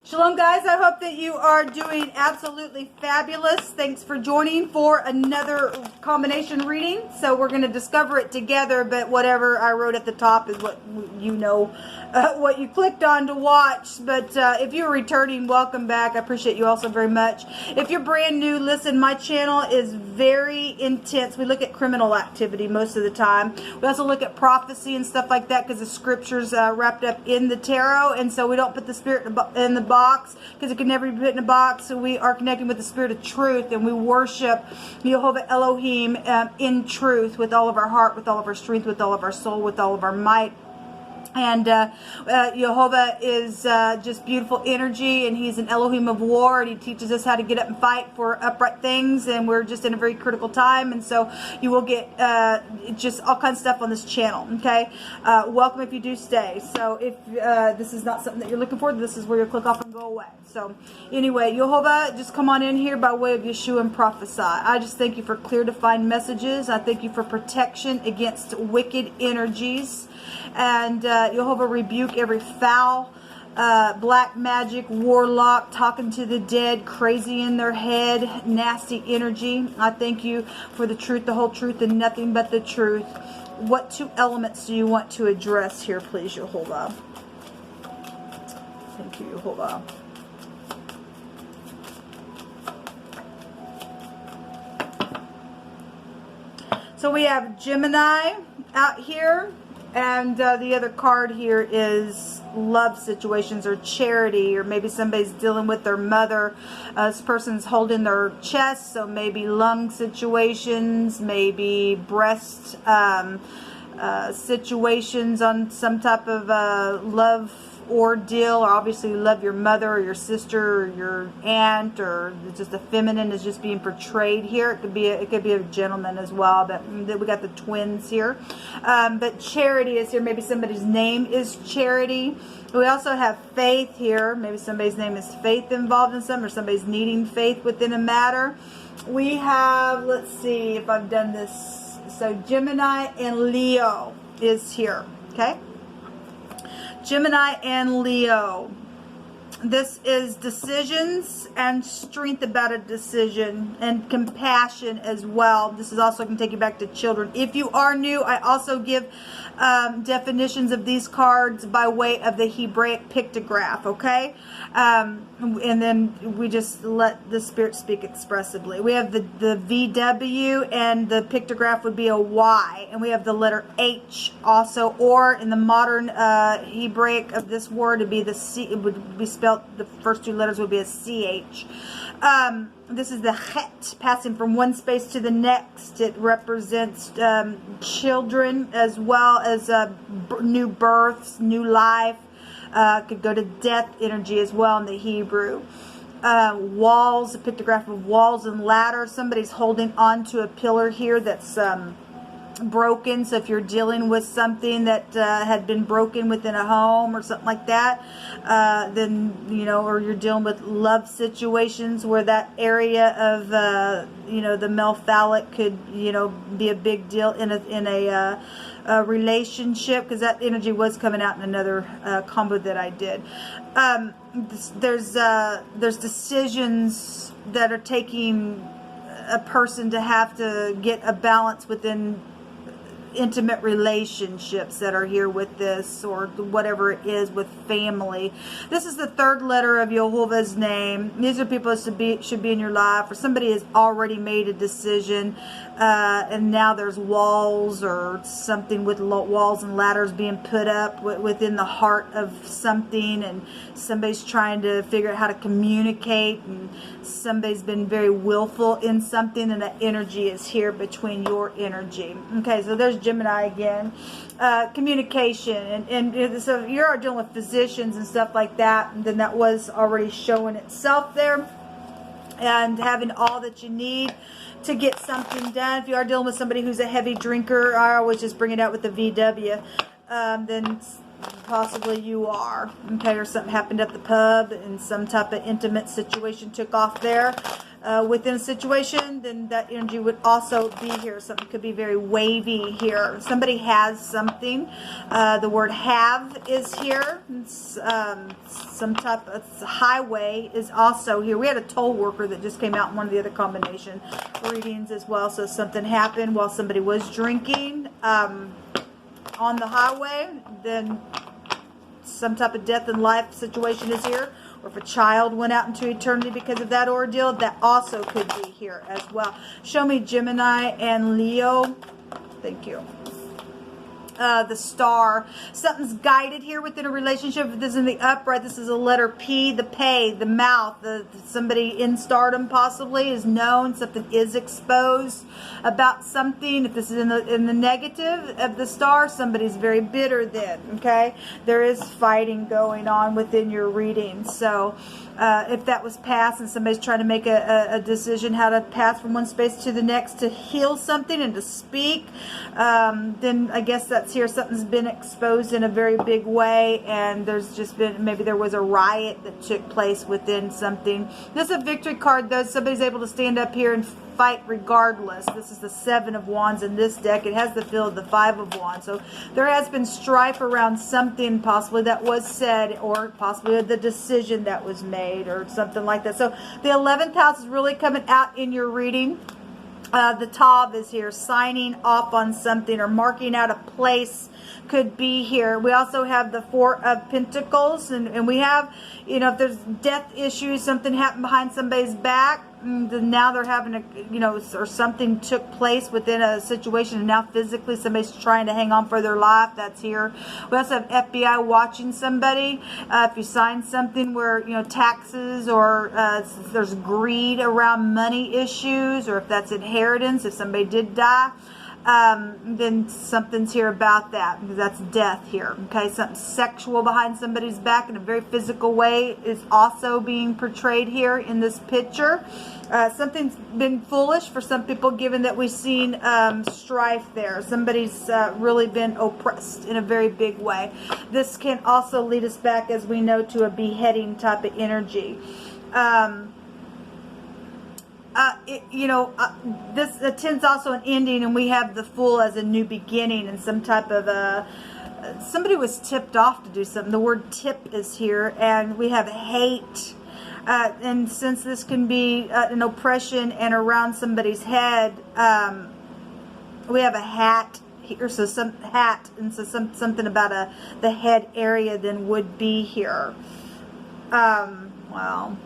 Shalom guys, I hope that you are doing absolutely fabulous. Thanks for joining for another combination reading. So we're going to discover it together, but whatever I wrote at the top is what you know, what you clicked on to watch. But if you're returning, welcome back. I appreciate you also very much. If you're brand new, listen, my channel is very intense. We look at criminal activity most of the time. We also look at prophecy and stuff like that because the scriptures wrapped up in the tarot, and so we don't put the spirit in the box because it can never be put in a box. So we are connecting with the spirit of truth, and we worship Jehovah Elohim in truth with all of our heart, with all of our strength, with all of our soul, with all of our might. And Jehovah is just beautiful energy, and he's an Elohim of war, and he teaches us how to get up and fight for upright things, and we're just in a very critical time, and so you will get just all kinds of stuff on this channel, okay? Welcome if you do stay. So if this is not something that you're looking for, this is where you'll click off and go away. So anyway, Jehovah, just come on in here by way of Yeshua and prophesy. I just thank you for clear, defined messages. I thank you for protection against wicked energies. And Jehovah, rebuke every foul, black magic, warlock, talking to the dead, crazy in their head, nasty energy. I thank you for the truth, the whole truth, and nothing but the truth. What two elements do you want to address here, please, Jehovah? Thank you, Jehovah. So we have Gemini out here. And the other card here is love situations or charity, or maybe somebody's dealing with their mother. This person's holding their chest, so maybe lung situations, maybe breast situations on some type of love ordeal, or obviously you love your mother or your sister or your aunt, or just the feminine is just being portrayed here. It could be a gentleman as well, but we got the twins here. But charity is here. Maybe somebody's name is Charity. We also have faith here. Maybe somebody's name is Faith involved in something, or somebody's needing faith within a matter. We have, let's see if I've done this. So Gemini and Leo is here, okay? Gemini and Leo. This is decisions and strength about a decision, and compassion as well. This is also going to take you back to children. If you are new, I also give definitions of these cards by way of the Hebraic pictograph, okay? And then we just let the spirit speak expressively. We have the VW, and the pictograph would be a Y, and we have the letter H also, or in the modern Hebraic of this word, it'd be the C. It would be spelled, the first two letters would be a CH. This is the Het, passing from one space to the next. It represents children as well as new births, new life. Could go to death energy as well in the Hebrew. Walls, a pictograph of walls and ladders. Somebody's holding on to a pillar here that's broken. So if you're dealing with something that had been broken within a home or something like that, then, you know, or you're dealing with love situations where that area of, you know, the male phallic could, you know, be a big deal in a relationship, because that energy was coming out in another combo that I did. There's decisions that are taking a person to have to get a balance within intimate relationships that are here with this, or whatever it is with family. This is the third letter of Jehovah's name. These are people that should be in your life, or somebody has already made a decision, and now there's walls or something with walls and ladders being put up within the heart of something, and somebody's trying to figure out how to communicate, and somebody's been very willful in something, and that energy is here between your energy. Okay, so there's Gemini again. Communication, and so if you're dealing with physicians and stuff like that, then that was already showing itself there, and having all that you need to get something done. If you are dealing with somebody who's a heavy drinker, I always just bring it out with the VW, then possibly you are, okay, or something happened at the pub and some type of intimate situation took off there. within a situation, then that energy would also be here. Something could be very wavy here. Somebody has something. The word have is here. Some type of highway is also here. We had a toll worker that just came out in one of the other combination readings as well. So something happened while somebody was drinking on the highway. Then some type of death in life situation is here. Or if a child went out into eternity because of that ordeal, that also could be here as well. Show me Gemini and Leo. Thank you. The star. Something's guided here within a relationship. If this is in the upright, this is a letter P, the pay, the mouth. Somebody in stardom possibly is known. Something is exposed about something. If this is in the negative of the star, somebody's very bitter then, okay? There is fighting going on within your reading. So if that was passed and somebody's trying to make a decision how to pass from one space to the next to heal something and to speak, then I guess that's here. Something's been exposed in a very big way, and there's just been, maybe there was a riot that took place within something. This is a victory card, though. Somebody's able to stand up here and fight regardless. This is the 7 of Wands in this deck. It has the feel of the 5 of Wands. So there has been strife around something possibly that was said, or possibly the decision that was made, or something like that. So the 11th house is really coming out in your reading. The Tav is here, signing off on something or marking out a place could be here. We also have the 4 of Pentacles, and we have, you know, if there's death issues, something happened behind somebody's back, then now they're having a, you know, or something took place within a situation, and now physically somebody's trying to hang on for their life. That's here. We also have FBI watching somebody. If you sign something where, you know, taxes, or there's greed around money issues, or if that's inheritance, if somebody did die, then something's here about that, because that's death here. Okay, something sexual behind somebody's back in a very physical way is also being portrayed here in this picture. Something's been foolish for some people, given that we've seen strife there. Somebody's really been oppressed in a very big way. This can also lead us back, as we know, to a beheading type of energy. This attends also an ending, and we have the Fool as a new beginning, and some type of somebody was tipped off to do something. The word tip is here, and we have hate. And since this can be an oppression and around somebody's head, we have a hat here, so some hat, and so something about the head area then would be here. Wow.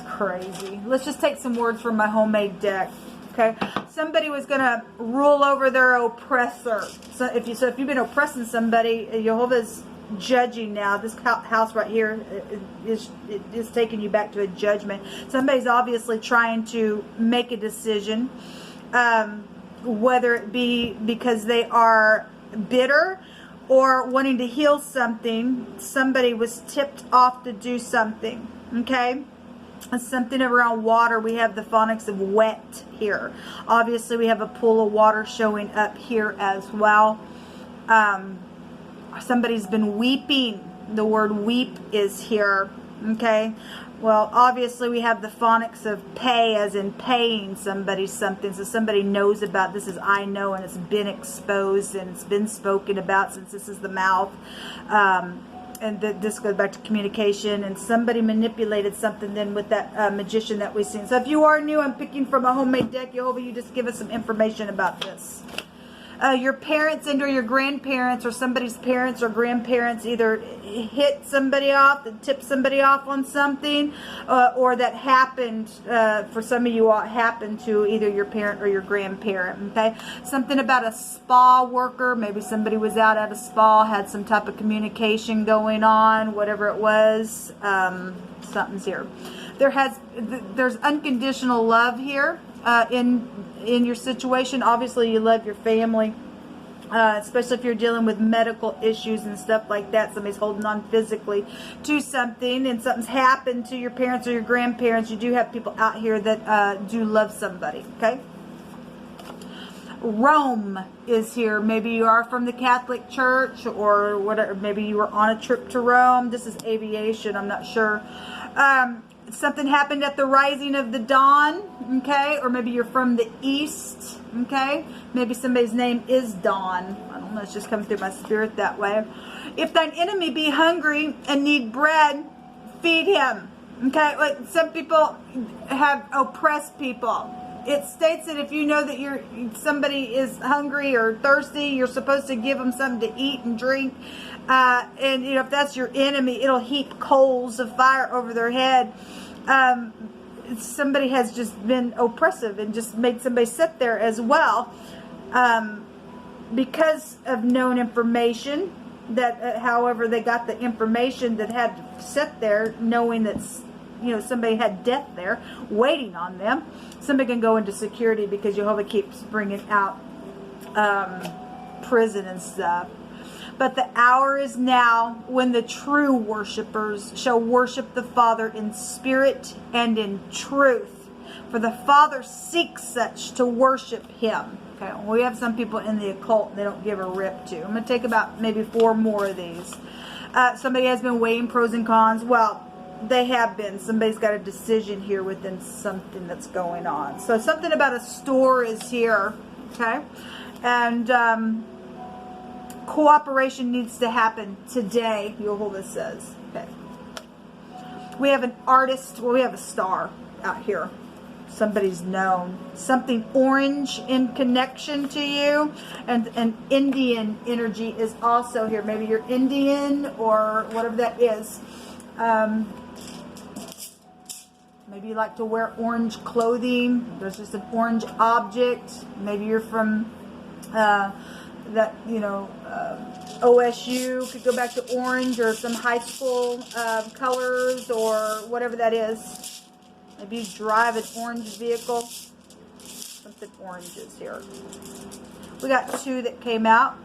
Crazy. Let's just take some words from my homemade deck. Okay, somebody was going to rule over their oppressor. So if you've been oppressing somebody, Jehovah's judging now. This house right here is taking you back to a judgment. Somebody's obviously trying to make a decision, whether it be because they are bitter or wanting to heal something. Somebody was tipped off to do something. Okay. Something around water. We have the phonics of wet here. Obviously, we have a pool of water showing up here as well. Somebody's been weeping. The word weep is here. Okay. Well, obviously, we have the phonics of pay, as in paying somebody something. So somebody knows about this, as I know, and it's been exposed and it's been spoken about, since this is the mouth. And this goes back to communication, and somebody manipulated something then with that magician that we've seen. So if you are new, I'm picking from a homemade deck. Jehovah, you just give us some information about this. Your parents and or your grandparents, or somebody's parents or grandparents, either hit somebody off, tip somebody off on something, or that happened, for some of you all, it happened to either your parent or your grandparent. Okay, something about a spa worker. Maybe somebody was out at a spa, had some type of communication going on, whatever it was. Something's here. There's unconditional love here in your situation. Obviously, you love your family, especially if you're dealing with medical issues and stuff like that. Somebody's holding on physically to something, and something's happened to your parents or your grandparents. You do have people out here that do love somebody. Okay. Rome is here. Maybe you are from the Catholic Church, or whatever. Maybe you were on a trip to Rome. This is aviation. I'm not sure. Something happened at the rising of the dawn, okay? Or maybe you're from the east, okay? Maybe somebody's name is Dawn. I don't know, it's just coming through my spirit that way. If thine enemy be hungry and need bread, feed him, okay? Like some people have oppressed people. It states that if you know that somebody is hungry or thirsty, you're supposed to give them something to eat and drink. And you know, if that's your enemy, it'll heap coals of fire over their head. Somebody has just been oppressive and just made somebody sit there as well, because of known information that, however they got the information that had to sit there, knowing that, you know, somebody had death there waiting on them. Somebody can go into security because Jehovah keeps bringing out prison and stuff. But the hour is now when the true worshipers shall worship the Father in spirit and in truth. For the Father seeks such to worship him. Okay, we have some people in the occult they don't give a rip to. I'm going to take about maybe 4 more of these. Somebody has been weighing pros and cons. Well, they have been. Somebody's got a decision here within something that's going on. So something about a store is here. Okay, and cooperation needs to happen today, Jehovah says. Okay. We have an artist. Well, we have a star out here. Somebody's known. Something orange in connection to you. And an Indian energy is also here. Maybe you're Indian or whatever that is. Maybe you like to wear orange clothing. There's just an orange object. Maybe you're from that, you know, OSU, could go back to orange, or some high school colors or whatever that is. Maybe you drive an orange vehicle. Something orange is here. We got 2 that came out.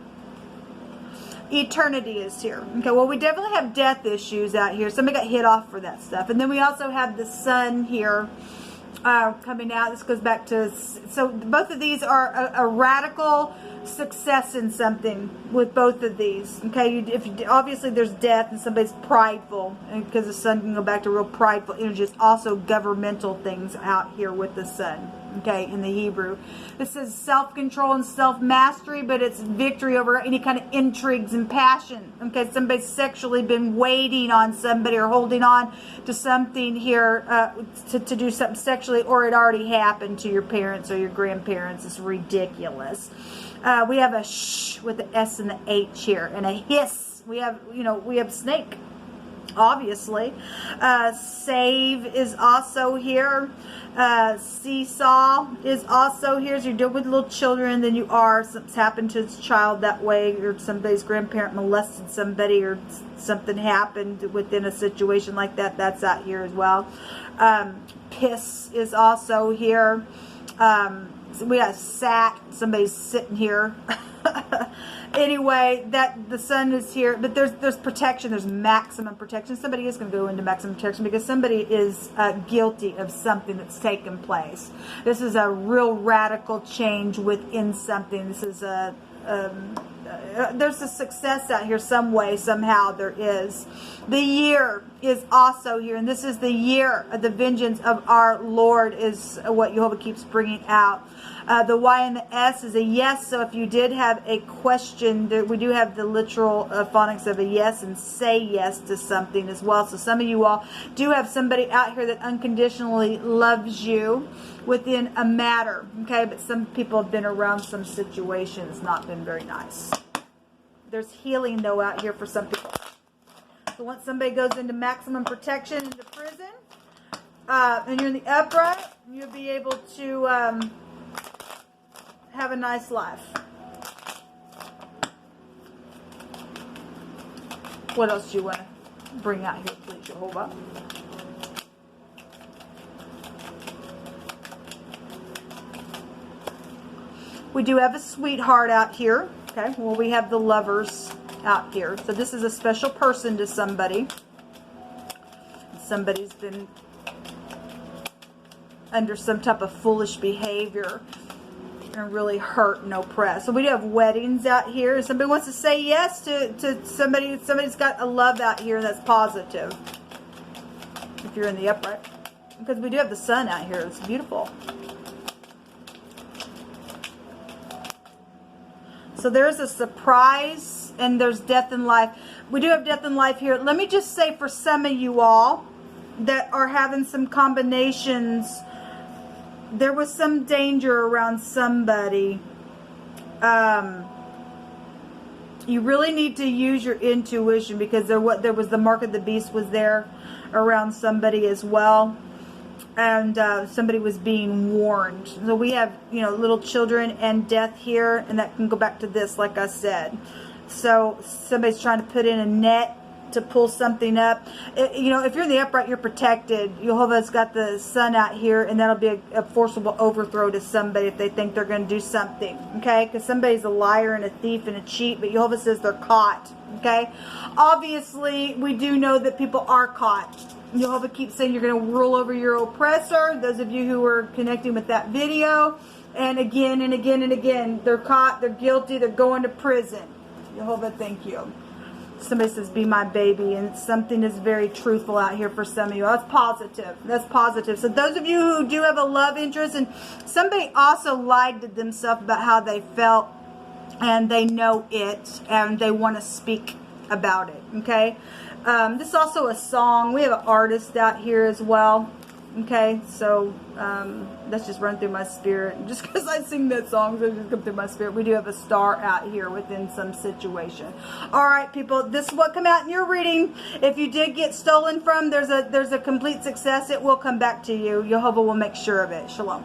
Eternity is here. Okay, well, we definitely have death issues out here. Somebody got hit off for that stuff. And then we also have the sun here coming out. This goes back to, so both of these are a radical success in something with both of these. Okay, obviously there's death and somebody's prideful, and because the sun can go back to real prideful energy. It's also governmental things out here with the sun. Okay, in the Hebrew, it says self-control and self-mastery, but it's victory over any kind of intrigues and passion. Okay, somebody's sexually been waiting on somebody or holding on to something here to do something sexually, or it already happened to your parents or your grandparents. It's ridiculous. We have a sh with the S and the H here, and a hiss. We have, you know, we have snake, obviously. Save is also here. Seesaw is also here. So you're dealing with little children, then you are, something's happened to this child that way, or somebody's grandparent molested somebody, or something happened within a situation like that. That's out here as well. Piss is also here. So we got sat, somebody's sitting here. Anyway, that the sun is here, but there's protection. There's maximum protection. Somebody is going to go into maximum protection because somebody is guilty of something that's taken place. This is a real radical change within something. This is there's a success out here some way, somehow there is. The year is also here, and this is the year of the vengeance of our Lord, is what Jehovah keeps bringing out. The Y and the S is a yes. So if you did have a question, we do have the literal phonics of a yes and say yes to something as well. So some of you all do have somebody out here that unconditionally loves you within a matter. Okay, but some people have been around some situations, not been very nice. There's healing though out here for some people. So once somebody goes into maximum protection into prison, and you're in the upright, you'll be able to have a nice life. What else do you want to bring out here, please, Jehovah? We do have a sweetheart out here. Okay, well, we have the lovers out here. So this is a special person to somebody. Somebody's been under some type of foolish behavior and really hurt and oppressed. So we do have weddings out here. Somebody wants to say yes to somebody. Somebody's got a love out here that's positive. if you're in the upright. Because we do have the sun out here. It's beautiful. So there's a surprise, and there's death in life. We do have death in life here. Let me just say, for some of you all that are having some combinations, there was some danger around somebody. You really need to use your intuition, because there was the mark of the beast was there around somebody as well. And somebody was being warned. So we have, you know, little children and death here, and that can go back to this, like I said. So somebody's trying to put in a net to pull something up. You know, if you're in the upright, you're protected. Jehovah's got the sun out here, and that'll be a forcible overthrow to somebody if they think they're going to do something. Okay, because somebody's a liar and a thief and a cheat, but Jehovah says they're caught. Okay, obviously we do know that people are caught. Jehovah keeps saying you're going to rule over your oppressor. Those of you who are connecting with that video, and again and again and again, they're caught, they're guilty, they're going to prison. Jehovah, thank you. Somebody says, be my baby, and something is very truthful out here for some of you. That's positive. That's positive. So those of you who do have a love interest, and somebody also lied to themselves about how they felt, and they know it, and they want to speak about it, okay? This is also a song. We have an artist out here as well. Okay, so that's just run through my spirit. Just because I sing that song, so it just come through my spirit. We do have a star out here within some situation. All right, people, this is what come out in your reading. If you did get stolen from, there's a complete success. It will come back to you. Jehovah will make sure of it. Shalom.